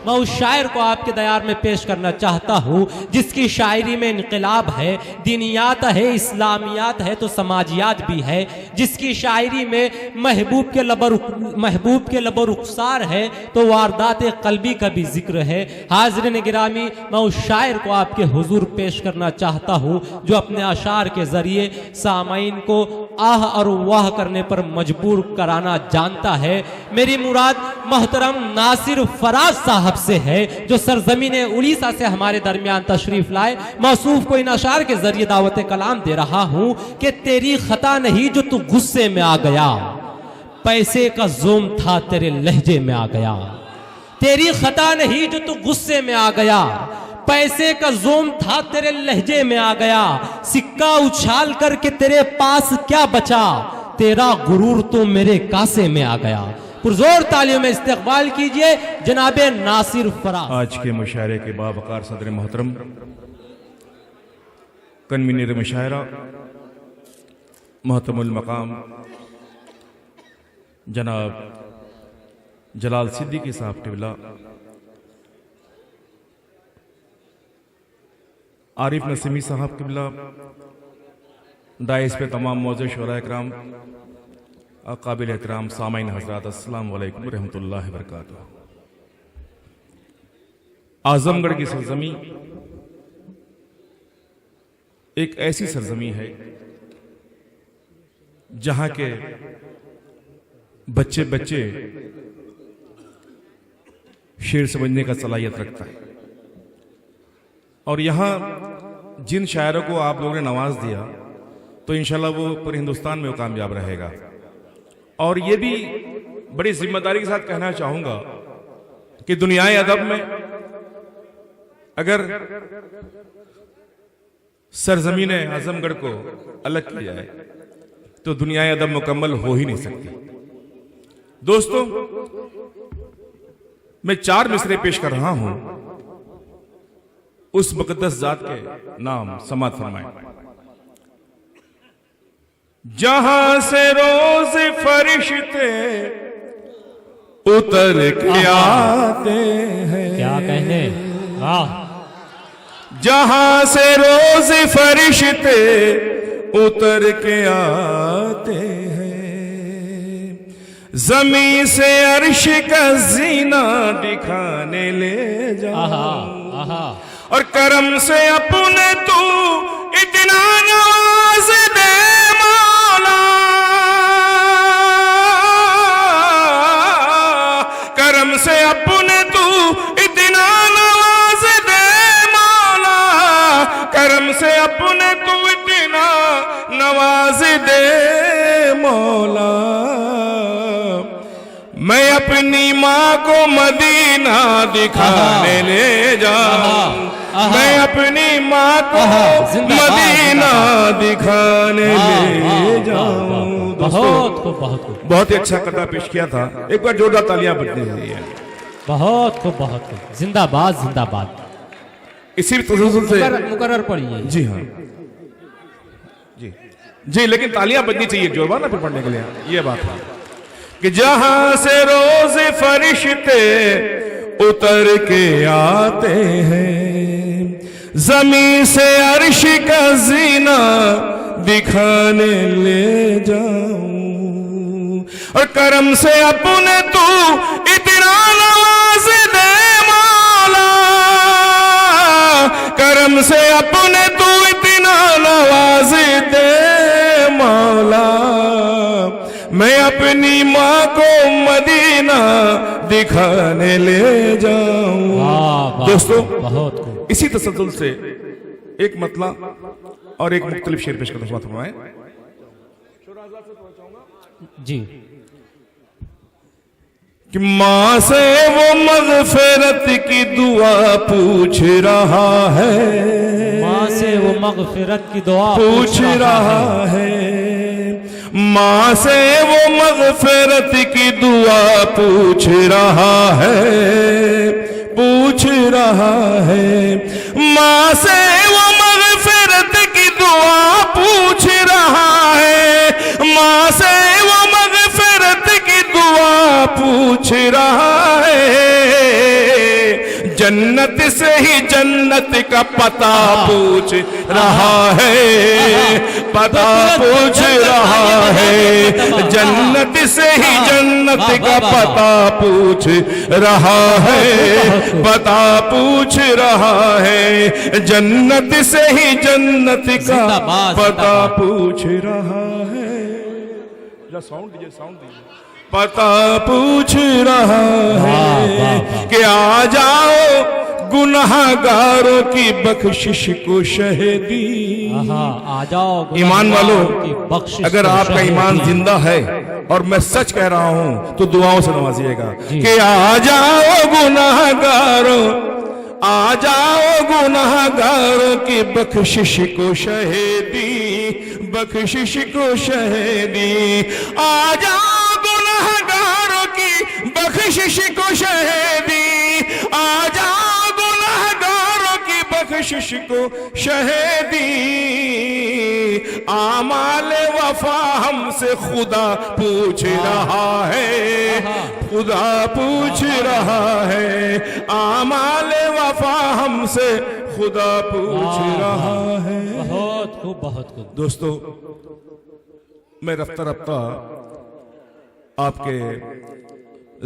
मैं उस शायर को आपके दयार में पेश करना चाहता हूँ जिसकी शायरी में इनकलाब है, दीनियात है, इस्लामियात है तो समाजियात भी है, जिसकी शायरी में महबूब के लबो रुखसार है तो वारदात कल्बी का भी जिक्र है। हाज़रीन गिरामी, मैं उस शायर को आपके हुजूर पेश करना चाहता हूँ जो अपने अशार के जरिए सामाइन को आह और वाह करने पर मजबूर कराना जानता है। मेरी मुराद मोहतरम नासिर फराज साहब से है जो सरजमीन उड़ीसा से हमारे दरमियान तशरीफ लाए। मौसूफ को इन अशार के जरिए दावत कलाम दे रहा हूँ कि तेरी खता नहीं जो तू गुस्से में आ गया, पैसे का जोम था तेरे लहजे में आ गया। तेरी खता नहीं जो तू गुस्से में आ गया, पैसे का जोम था तेरे लहजे में आ गया। सिक्का उछाल करके तेरे पास क्या बचा, तेरा गुरूर तो मेरे कासे में आ गया। पुरजोर तालियों में इस्तकबाल कीजिए जनाबे नासिर फराज। आज के मुशायरे के बावकार सदर मोहतरम कन्वीनर मुशायरा मोहतरमुल मकाम जनाब जलाल सिद्दीकी साहब टिबला, आरिफ नसीमी साहब टिबला, दाइस पे तमाम मौजूद शोरा इकराम, काबिल एहतराम सामाइन हज़रात, अस्सलाम वालेकुम रहमतुल्लाहि व बरकातुहू। आजमगढ़ की सरजमी एक ऐसी सरजमी है जहां के बच्चे बच्चे शेर समझने का सलाहियत रखता है और यहां जिन शायरों को आप लोगों ने नवाज दिया तो इंशाल्लाह वो पूरे हिंदुस्तान में वो कामयाब रहेगा। और ये भी बड़ी जिम्मेदारी के साथ कहना चाहूंगा कि दुनियाए अदब में अगर सरजमीन आजमगढ़ को अलग किया जाए तो दुनियाए अदब मुकम्मल हो ही नहीं सकती। दोस्तों, मैं 4 मिसरे पेश कर रहा हूं उस मुकद्दस जात के नाम समात फरमाएं। जहां से रोज फरिश्ते उतर के आते हैं, क्या कहने, वाह। जहां से रोज फरिश्ते उतर के आते हैं, जमीन से अर्श का जीना दिखाने ले जाओ और करम से अपने तू इतना नवाज दे मौला, करम से अपने तू इतना नवाज दे मौला, करम से अपने तू इतना नवाज दे मौला। मैं अपनी माँ को मदीना दिखाने ले जाऊं, मैं अपनी माँ को मदीना दिखाने ले जाऊं। बहुत ही अच्छा कथा पेश किया था, एक बार जोरदार तालियां बजनी चाहिए। बहुत खूब, बहुत खूब, जिंदाबाद जिंदाबाद। इसी तसल्सल से मुकर्रर पढ़िए। जी हाँ जी जी, लेकिन तालियां बजनी चाहिए जोरदार ना फिर पढ़ने के लिए। ये बात है कि जहां से रोज फरिश्ते उतर के आते हैं, जमीन से अर्श का जीना दिखाने ले जाऊं और करम से अपने तू इतना नवाज दे मौला, करम से अपने तू इतना नवाज दे मौला। मैं अपनी माँ को मदीना दिखाने ले जाऊं। दोस्तों, बहुत इसी तसल्सल से एक मतला और एक मुख्तलिफ शेर पेश करना चाहता हूं जी। कि माँ से वो मगफिरत की दुआ पूछ रहा है, माँ से वो मगफिरत की दुआ पूछ रहा है, माँ से वो मगफिरत की दुआ पूछ रहा है, पूछ रहा है। माँ से वो मगफिरत की दुआ पूछ रहा है, माँ से वो मगफिरत की दुआ पूछ रहा है। जन्नत से ही जन्नत का पता पूछ रहा है, पता पूछ रहा है। जन्नत से ही जन्नत का पता पूछ रहा है, पता पूछ रहा है। जन्नत से ही जन्नत का पता पूछ रहा है। साउंड दीजिए, साउंड दीजिए। पता पूछ रहा है कि आ जाओ गुनाहगारों की बख्शिश को शहीदी। आ जाओ ईमान वालों, की बख्शिश अगर को आपका शहीदी। ईमान जिंदा है और मैं सच कह रहा हूं तो दुआओं से नवाजिएगा कि आ जाओ गुनाहगारों, आ जाओ गुनाहगारों की बख्शिश को शहीदी, बख्शिश को शहीदी। आ जाओ गुनाहगारों की बख्शिश को शहीदी, आ जाओ गुनाहगारों की बख्शिश को शहीदी। आमाल वफा हमसे खुदा पूछ रहा है, खुदा पूछ रहा है। आमाल वफा हमसे खुदा पूछ रहा है। बहुत खूब, बहुत खूब। दोस्तों, मैं रफ्ता रफ्ता आपके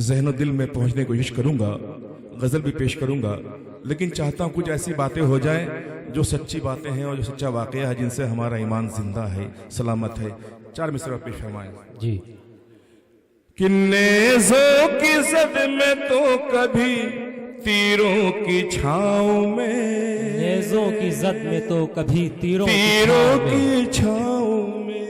ज़हन दिल में पहुंचने की कोशिश करूंगा, गजल भी पेश करूंगा, लेकिन चाहता हूं कुछ ऐसी बातें हो जाएं जो सच्ची बातें हैं और जो सच्चा वाकया है, जिनसे हमारा ईमान जिंदा है, सलामत है। 4 मिसरा पेश फरमाएं जी। कि नेज़ों की ज़द में तो कभी तीरों की छाँव में, नेज़ों की जद में तो कभी तीरों की छाँव में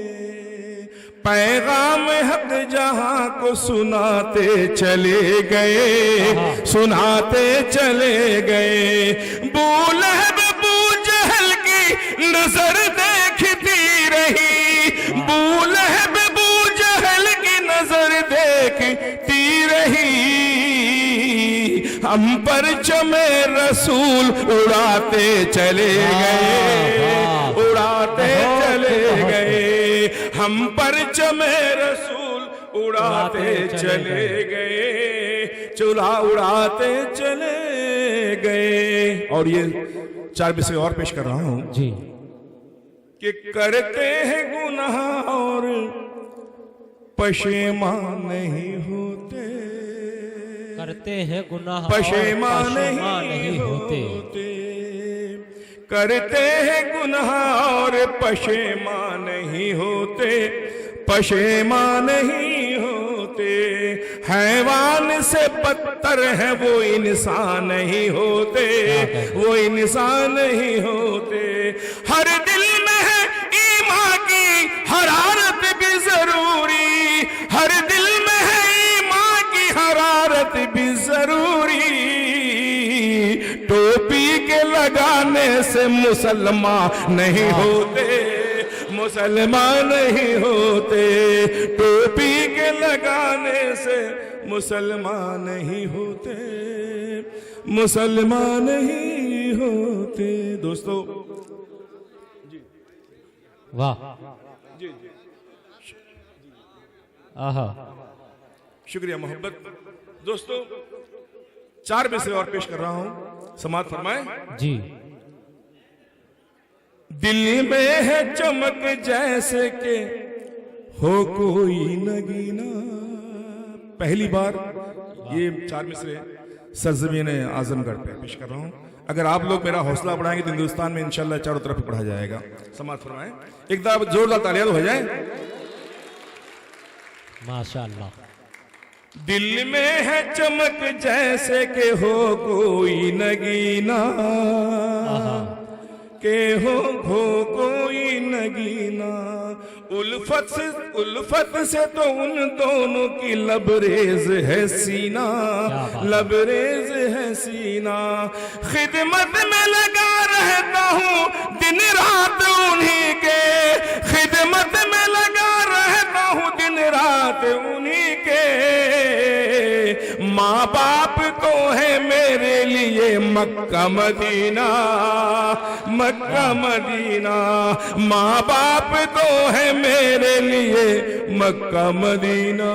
पैगाम हक जहां को सुनाते चले गए, सुनाते चले गए। बूलहब बूजहल की नजर देखती रही, बूलहब बूजहल की नजर देखती रही। हम पर चमे रसूल उड़ाते चले गए, उड़ाते चले गए। हम पर चमे रसूल उड़ाते चले गए, चूल्हा उड़ाते चले गए। और ये 4 विषय और पेश कर रहा हूं जी। कि करते हैं गुनाह और पशेमान नहीं होते, करते हैं गुनाह पशेमान नहीं होते। करते हैं गुनाह और पशेमान नहीं होते, पशेमान नहीं होते। हैवान से बदतर है वो इंसान नहीं होते, वो इंसान नहीं होते। हर दिल में है ईमान की हरारत भी जरूरी, हर दिल में है ईमान की हरारत भी जरूरी। टोपी के लगाने से मुसलमान नहीं होते, मुसलमान नहीं होते। टोपी के लगाने से मुसलमान नहीं होते, मुसलमान नहीं होते। दोस्तों, वाह, आहा, शुक्रिया मोहब्बत। दोस्तों, 4 विषय और पेश कर रहा हूं, समाअत फरमाएं जी। दिल में है चमक जैसे के हो कोई नगीना। पहली बार ये 4 मिसरे सरजमीन आजमगढ़ पे पेश कर रहा हूं। अगर आप लोग मेरा हौसला बढ़ाएंगे तो हिंदुस्तान में इंशाल्लाह चारों तरफ पढ़ा जाएगा। समाअत फरमाएं, एक बार जोरदार तालियां तो हो जाए। माशाअल्लाह। दिल में है चमक जैसे के हो कोई नगीना, के हो कोई नगीना। उल्फत से तो उन दोनों की लबरेज है सीना, लबरेज है सीना। खिदमत में लगा रहता हूँ दिन रात उन्हीं के, खिदमत में लगा रहता हूँ दिन रात उन्हीं के। माँ बाप तो है मेरे लिए मक्का मदीना, मक्का मदीना। माँ बाप तो है मेरे लिए मक्का मदीना,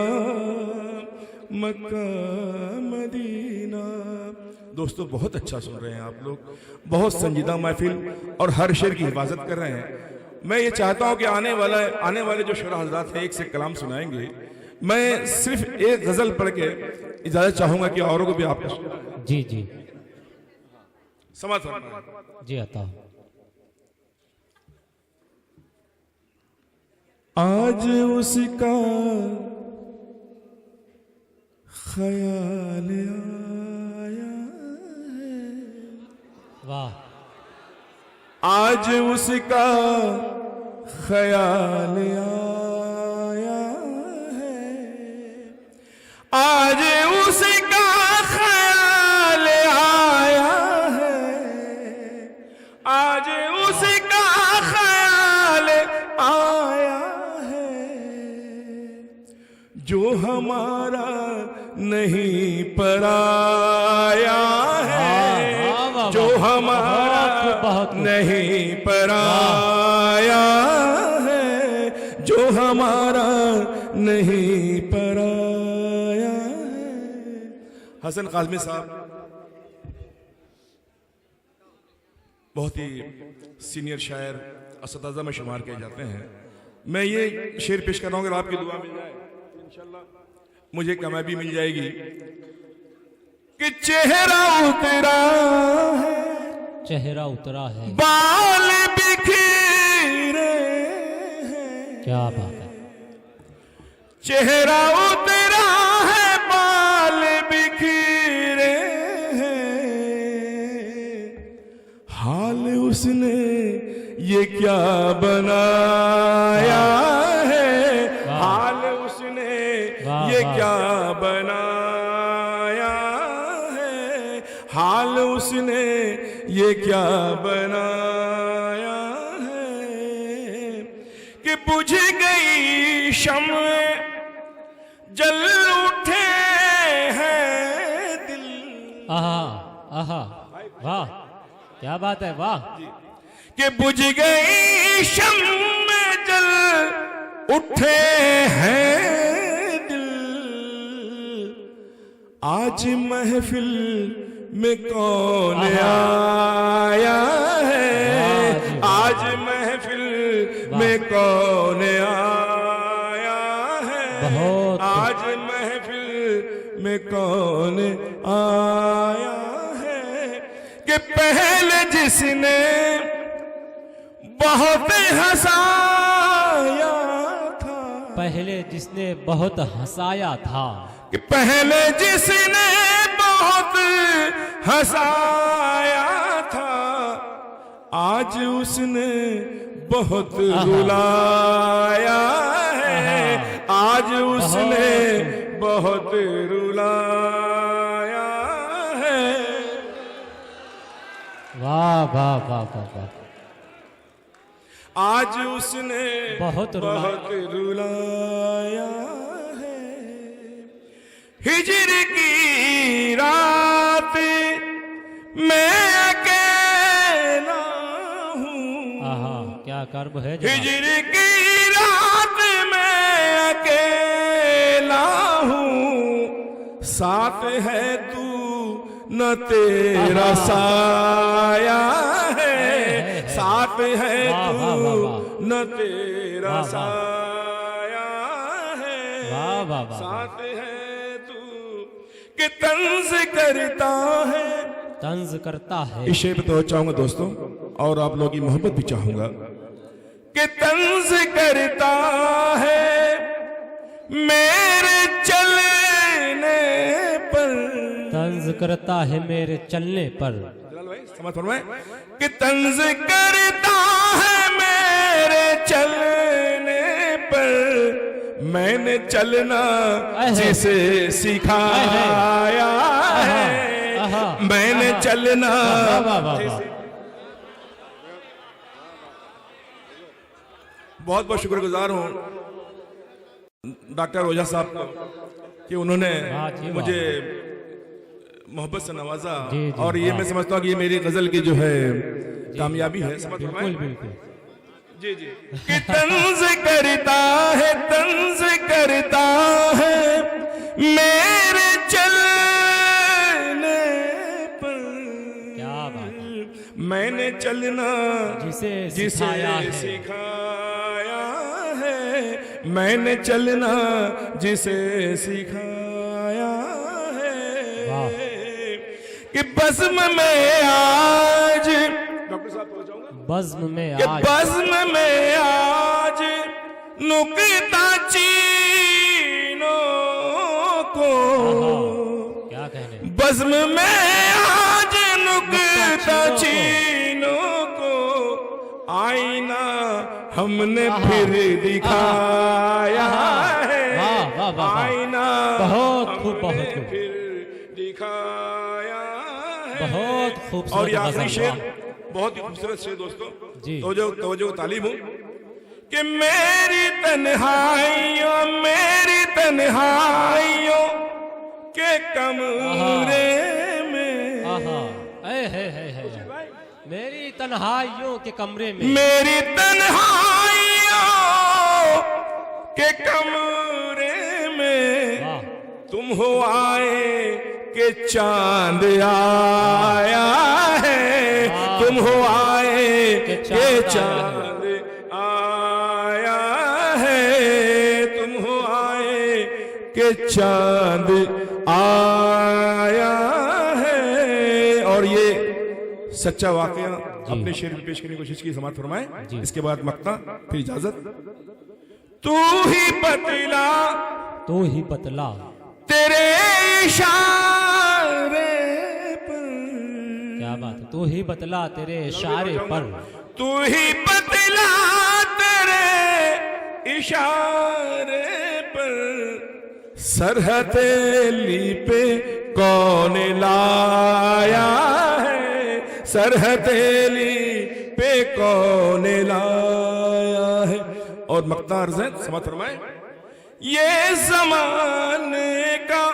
मक्का मदीना। दोस्तों बहुत अच्छा सुन रहे हैं आप लोग, बहुत संजीदा महफिल और हर शेर की हिफाजत कर रहे हैं। मैं ये चाहता हूं कि आने वाले जो शुरा हजरात हैं एक से कलाम सुनाएंगे, मैं सिर्फ एक गजल पढ़ के इजाजत चाहूंगा कि औरों को भी आपको सुनाएं। जी जी समझ फरमाएं। जी अता। आज उसका ख्याल आया है, वाह। आज उसका ख्याल आया है, आज उसका ख्याल आया है, आज उसका ख्याल आया है, जो हमारा नहीं पराया है, जो हमारा नहीं पराया है, जो हमारा नहीं पराया है। हसन काज़मी साहब बहुत ही सीनियर शायर असताज़ा में शुमार किए जाते हैं। मैं ये शेर पेश कर रहा हूँ, अगर आपकी दुआ मिल जाए इंशाल्लाह मुझे कामयाबी मिल जाएगी। कि चेहरा उतरा है, चेहरा उतरा है, बाल बिखरे हैं, क्या बात है। चेहरा उतरा है, बाल बिखरे हैं, हाल उसने ये क्या बनाया है, हाल उसने ये क्या बनाया है, हाल उसने ये क्या बनाया है। कि बुझ गई शम्अ जल उठे हैं दिल। आहा आहा, वाह क्या बात है, वाह। कि बुझ गई शम्अ जल उठे हैं दिल, आज महफिल में कौन आया है, आज महफिल में कौन आया है, आज महफिल में कौन आया है। कि पहले जिसने बहुत हंसाया था, पहले जिसने बहुत हंसाया था, कि पहले जिसने बहुत हंसाया था, आज उसने बहुत रुलाया है, आज उसने बहुत रुलाया है। वाह वाह वाह वाह वाह। आज उसने बहुत रुलाया है। हिजर की रात मैं अकेला हूँ, आहा क्या कर्म है जनाब। हिजर की रात मैं अकेला हूँ, साथ है तू न तेरा साया है, साथ है तू न तेरा साया है, साथ है तू। कि तंज करता है, तंज करता है। इस शेर पे तो चाहूंगा दोस्तों और आप लोगों की मोहब्बत भी चाहूंगा। कि तंज करता है मेरे चलने पर, तंज करता है मेरे चलने पर। समझ फरमाए। कि तंज करता है मेरे चलने पर, मैंने चलना जिसे सिखाया है, मैंने चलना। बहुत बहुत शुक्रगुजार हूँ डॉक्टर ओझा साहब को कि उन्होंने मुझे मोहब्बत से नवाजा, और ये मैं समझता हूँ कि ये मेरी गजल की जो है कामयाबी है। समझ बिल्कुल बिल्कुल जी जी। कि तंज करता है, तंज करता है मेरे चलने पर, मैंने चलना जिसे जिसे सिखाया है। सिखाया है, मैंने चलना जिसे सिखाया वाह। है, कि बज़्म में आज, डॉक्टर साहब थोड़ा जाऊंगा, बज़्म में कि आज, बज़्म में आज नुक्ता चीनों को, क्या कहने, बज़्म में आज नुक्ता चीनों को आईना हमने फिर दिखाया है, वाह, वाह, वाह। आईना बहुत खूब, हमने बहुत खूब। फिर दिखाया है। बहुत खूबसूरत और ये आखिरी गज़ल, शेर वाह। बहुत ही खूबसूरत शेर दोस्तों, जी। तवज्जो तालीम हो, कि मेरी तन्हाइयों के कमरे में, आहा, है। मेरी तन्हाइयों के कमरे में, मेरी तन्हाइयों के कमरे में वाह, तुम हो आए के चांद आया है, तुम हो आए के चांद आया है, तुम हो आए के चांद आया है। और ये सच्चा वाकया अपने शेर में पेश करने की कोशिश की, समाप्त फरमाए। इसके बाद मक्ता, फिर इजाजत। तू ही बतला, तू ही बतला तेरे इशारे पर, क्या बात है, तू ही बतला तेरे इशारे पर, तू ही बतला तेरे इशारे पर, सरहथेली पे कौन लाया है, सरहथेली पे कौन लाया है। और मक्ता अर्ज़ है, समाअत फरमाए। ये ज़माने का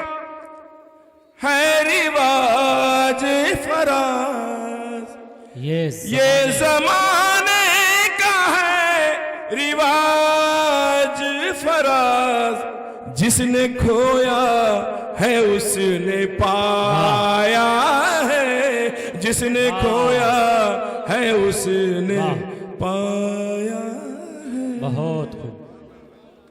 है रिवाज फराज, ये ज़माने का है रिवाज फराज, जिसने खोया है उसने पाया है, जिसने खोया है उसने पाया है। बहुत खूब।